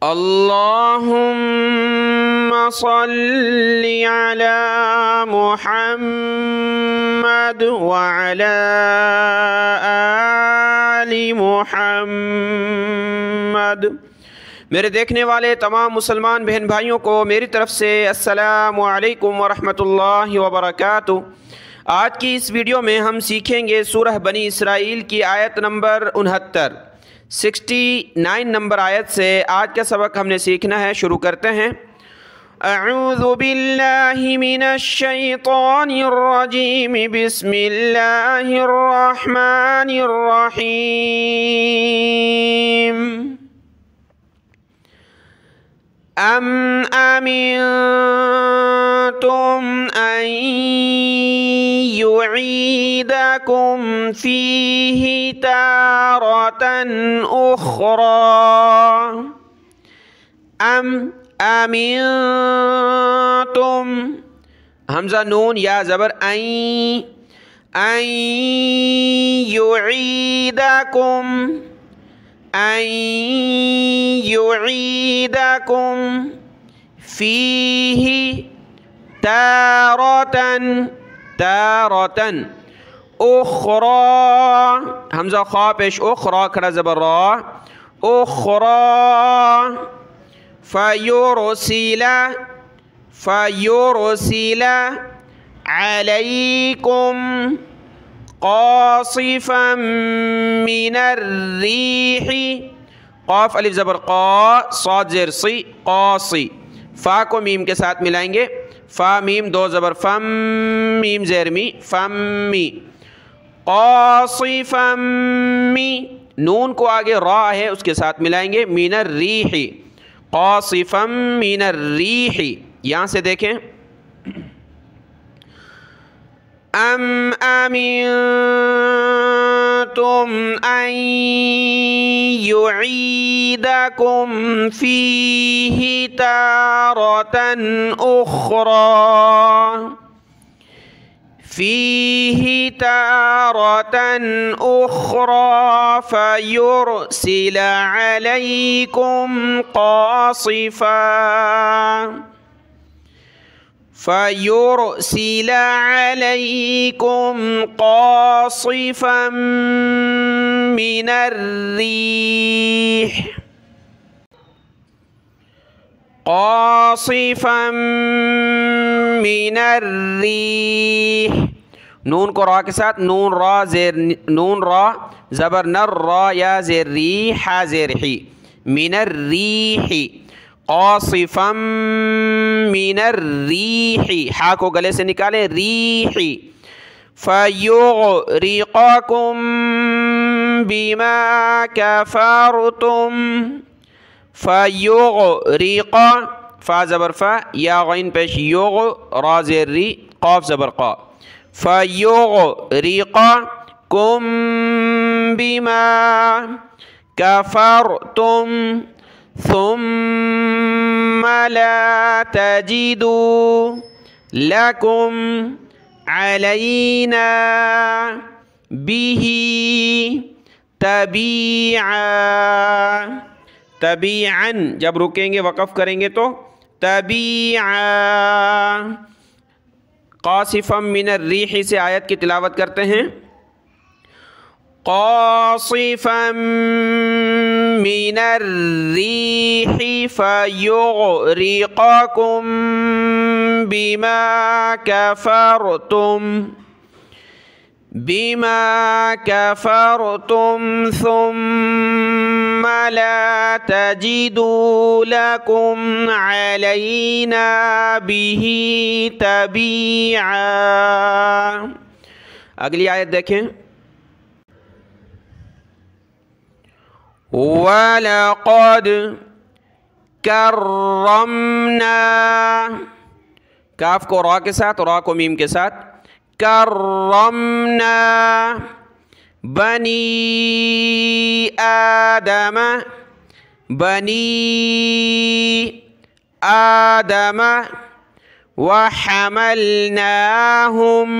अल्लाहुम्मा सल्लि अला मुहम्मद व अला आलि मुहम्मद। मेरे देखने वाले तमाम मुसलमान बहन भाइयों को मेरी तरफ़ से अस्सलामु अलैकुम व रहमतुल्लाहि व बरकातुहू। आज की इस वीडियो में हम सीखेंगे सूरह बनी इसराइल की आयत नंबर 69 नंबर आयत से आज का सबक हमने सीखना है। शुरू करते हैं। अऊज़ु बिल्लाहि मिनश शैतानिर रजीम, बिस्मिल्लाहिर रहमानिर रहीम। अम अमिनतुम अन युईदकुम फीही तारतन उखरा। अम अमिनतुम, हमज़ा नून या ज़बर अन युईदकुम, अन युईदकुम फीही तारतन, तारतन उखरा, हमज़ा खा पेश उखरा खड़ा ज़बर रा, उखरा। फयुरसिला, फयुरसिला अलैकुम क़ासिफ़म मिनर रीहि, क़ाफ अलिफ ज़बर क़ा, साद ज़ेर सी, क़ासी। फ़ा को मीम के साथ मिलाएंगे, फ़ा मीम दो ज़बर फ़म, मीम ज़ेर मी, फ़म्मी। क़ासिफ़म मी, नून को आगे रा है उसके साथ मिलाएंगे, मिनर रीहि, क़ासिफ़म मिनर रीहि। यहाँ से देखें। अम अमिनतुम अन युईदकुम फीही तारतन उखरा, फीही तारतन उखरा फयुरसिल अलैकुम क़ासिफ़ा, फयुरसिल अलैकुम क़ासिफ़म मिनर रीह, क़ासिफ़म मिनर रीह। नून को रा के साथ, नून रा ज़ेर, नून रा ज़बर नर, रा या ज़ेर री, हा ज़ेर ही, मिनर रीहि, क़ासिफ़म मिनर रीहि, हा को गले से निकालें, रीहि। फयुग़रिक़कुम बिमा कफ़रतुम, फयुग़रिक़, फ़ा ज़बर फ़ा या ग़ैन पेश युग़, रा ज़ेर री, क़ाफ ज़बर क़ा। फयुग़रिक़कुम बिमा कफ़रतुम सुम्मा ला तजिदू लकुम अलैना बिही तबीआ। तबीअन जब रुकेंगे वक़फ़ करेंगे तो तबीआ। क़ासिफ़म मिनर रीहि से आयत की तिलावत करते हैं। क़ासिफ़म मिनर रीहि फयुग़रिक़कुम बिमा कफ़रतुम, बिमा कफ़रतुम सुम्मा ला तजिदू लकुम अलैना बिही तबीआ। अगली आयत देखें। वलक़द कर्रमना, काफ को रा के साथ, रा को मीम के साथ, कर्रमना बनी आदम, बनी आदम वहमलनाहुम,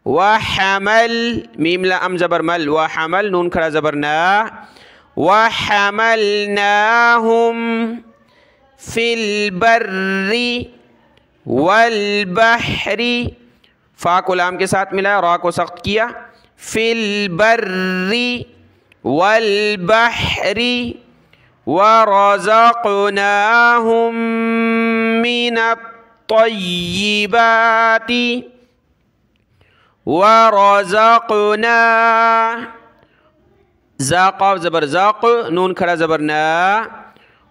वहमल मीम ला अम ज़बर मल, वहमल नून खड़ा ज़बर ना, वहमलनाहुम फिल बर्री वल बहरी, फ़ा को लाम के साथ मिलाया, रा को सख्त किया, फिल बर्री वल बहरी वरज़क़नाहुम मिनत तय्यिबाति वरज़क़ना, ज़ाक़ ज़बर ज़ाक़, नून खड़ा ज़बर ना,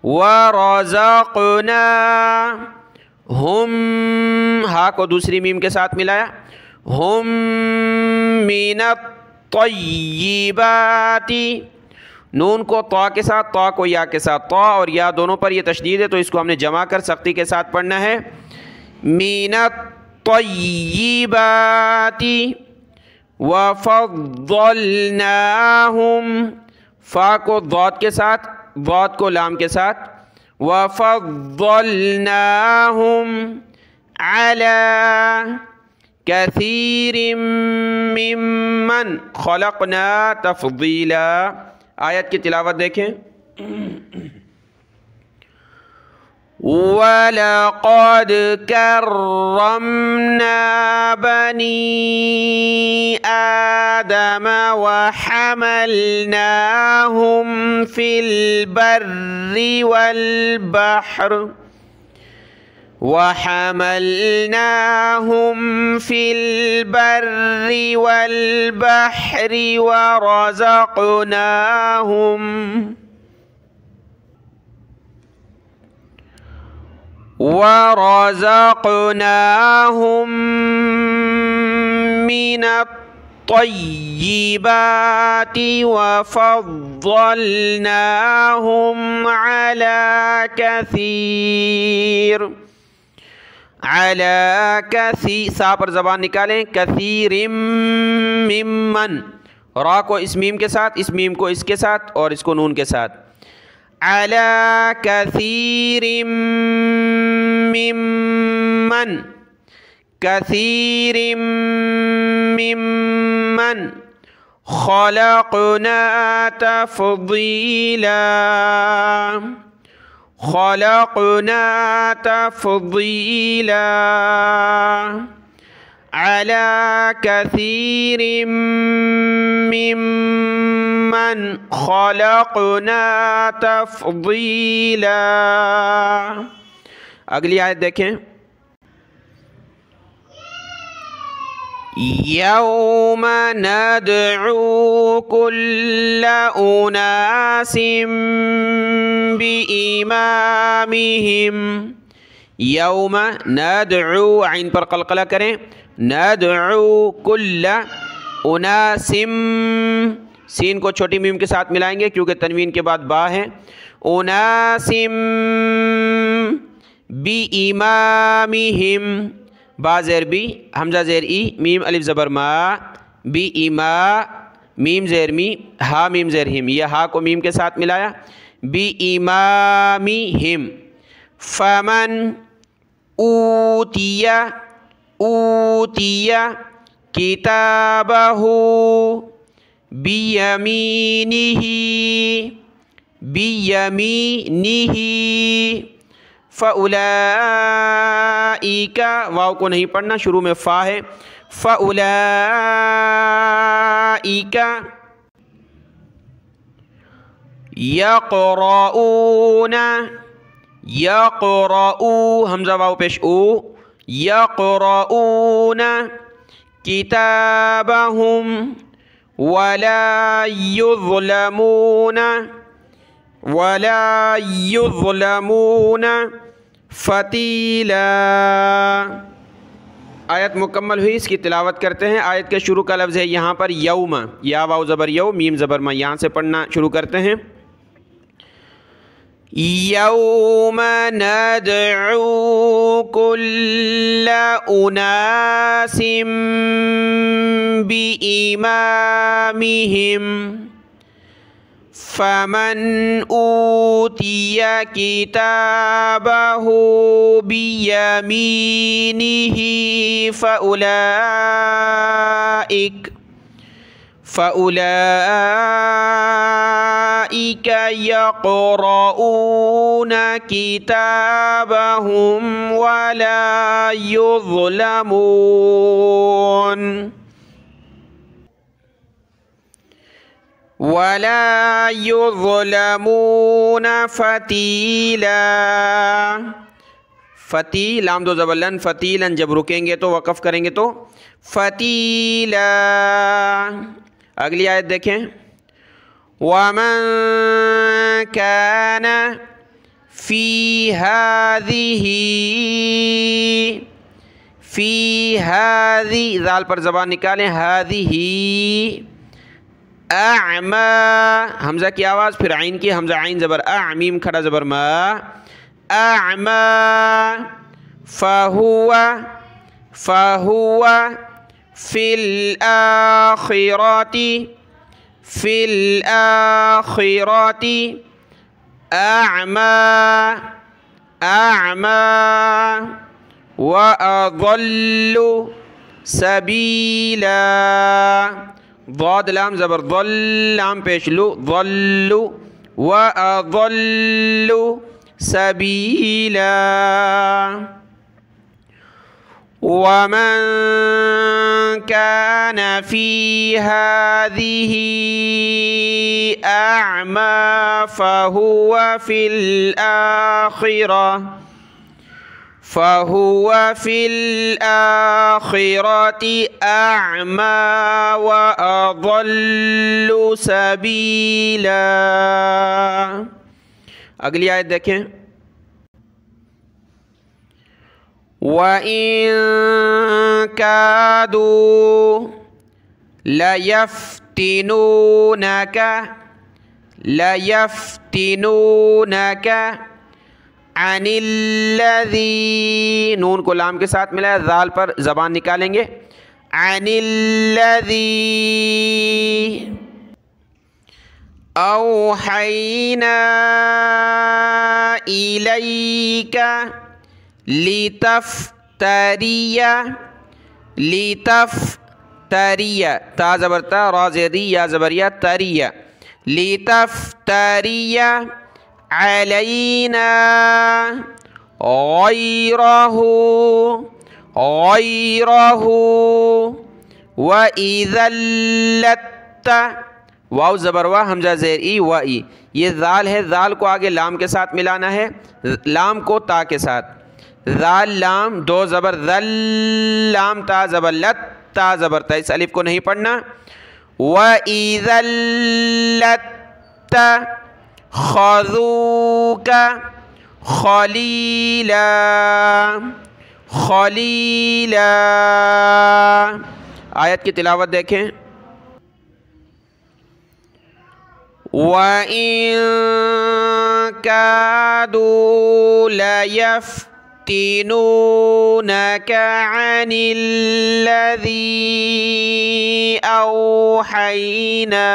वरज़क़ना हुम, हा को दूसरी मीम के साथ मिलाया, हुम मिनत तय्यिबाति, नून को तौ के साथ, तौ को या के साथ, तौ और या दोनों पर ये तशदीद है तो इसको हमने जमा कर सख्ती के साथ पढ़ना है। मिनत तय्यिबाति वफ़द्दलनाहुम, फ़ा को दौद के साथ, दौद को लाम के साथ, वफ़द्दलनाहुम अला कसीरिम मिम्मन खलक़ना तफ़दीला। आयत की तिलावत देखें। वलक़द कर्रमना बनी आदम वहमलनाहुम फिल बर्रि वल बहर वहमलनाहुम फिल बर्रि वल बहरि वरज़क़नाहुम मिनत तय्यिबाति वफ़द्दलनाहुम अला कसीर, अला कसी, सा पर ज़बान निकालें, कसीरिम मिम्मन, रा को इस मीम के साथ, इस मीम को इसके साथ और इसको नून के साथ, अला कसीरिम मिम्मन, कसीरिम मिम्मन खलक़ना तफ़दीला, खलक़ना तफ़दीला अला कसीरिम मिम्मन खलक़ना तफ़दीला। अगली आयत देखें। यौम नदअू कुल्ला उनासिम बिइमामिहिम, यौम नदअू, आइन पर क़लक़ला करें, नदअू कुल्ला उनासिम, सीन को छोटी मीम के साथ मिलाएंगे क्योंकि तनवीन के बाद बा है, उनासिम बिइमामिहिम, बा ज़ेर बी, हमज़ा ज़ेर ई, मीम अलिफ ज़बर मा, बी इमा, मीम ज़ेर मी, हा मीम ज़ेर हिम, यह हा को मीम के साथ मिलाया, बी इमामी हिम, फमन ऊतिया, ऊतिया किताबहू बियमीनिही, बियमीनिही, फ़उलाइका, वाव को नहीं पढ़ना, शुरू में फ़ा है, फ़उलाइका यक़रऊना, यक़रऊ, हमज़ा वाव पेश ऊ, यक़रऊना किताबहुम वला युज़लमूना, वला युज़लमूना फ़तीला। आयत मुकम्मल हुई, इसकी तिलावत करते हैं। आयत के शुरू का लफ्ज़ है यहाँ पर यौम, या वाव ज़बर यौ, मीम ज़बर मा, यहाँ से पढ़ना शुरू करते हैं। यौम नदअू कुल्ला उनासिम बिइमामिहिम फमन ऊतिया किताबहू बियमीनिही फ़उलाइका यक़रऊन किताबहुम वला युज़लमून फ़तीला। फ़ती लाम दो ज़बरलन, फ़तीलन जब रुकेंगे तो वक़फ़ करेंगे तो फ़तीला। अगली आयत देखें, वमन कान फ़ी हाज़ी ज़ाल पर ज़बान निकालें, हाज़िही अअमा, हमज़ा की आवाज़ फिर आइन की, हमज़ा आइन ज़बर अ, मीम खड़ा ज़बर मा, अअमा फ़हुवा फ़िल आखिरती अअमा व अज़ल्लु सबीला। ज़ाद लाम ज़बर ज़ल, लाम पेश लु, ज़ल्लु व अज़ल्लु सबीला। वमन कान फ़ी हाज़िही अअमा फ़हुवा फ़िल आखिरति अअमा व अज़ल्लु सबीला। अगली आयत देखें, वइन कादू लयफ्तिनूनका अनिल्लज़ी, नून को लाम के साथ मिलाया, ज़ाल पर ज़बान निकालेंगे, अनिल्लज़ी औहैना इलैका लितफ्तरिया, ता ज़बर ता, रा ज़ेरी, या ज़बरिया, तरिया, लितफ्तरिया अलैना गैरहु व इज़ल्लत्ता, वाव ज़बर वा, हमज़ा ज़ेर ई, व ई, ये ज़ाल है, ज़ाल को आगे लाम के साथ मिलाना है, लाम को ता के साथ, ज़ाल लाम दो ज़बर ज़ल, लाम ता ज़बर लत, ता ज़बर ता, इस अलिफ को नहीं पढ़ना। व इज़ल्लत्ता ख़ज़ूका ख़लीला, आयत की तिलावत देखें, वइन कादू लयफ्तिनूनका अनिल्लज़ी औहैना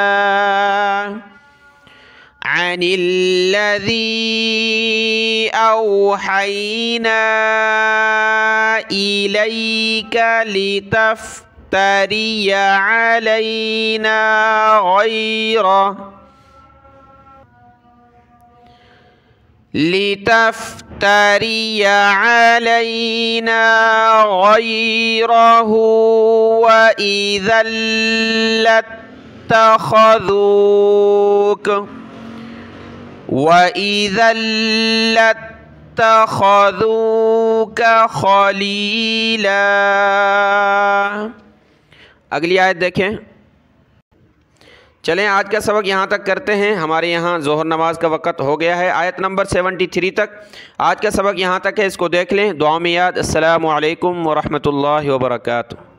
इलैका लितफ्तरिया अलैना गैरहु व इज़ल्लत्तख़ज़ूका ख़लीला। अगली आयत देखें। चलें आज का सबक यहाँ तक करते हैं, हमारे यहाँ ज़ोहर नमाज का वक़्त हो गया है। आयत नंबर 73 तक आज का सबक यहाँ तक है, इसको देख लें। दुआ में याद। अस्सलामु अलैकुम व रहमतुल्लाहि व बरकातुहू।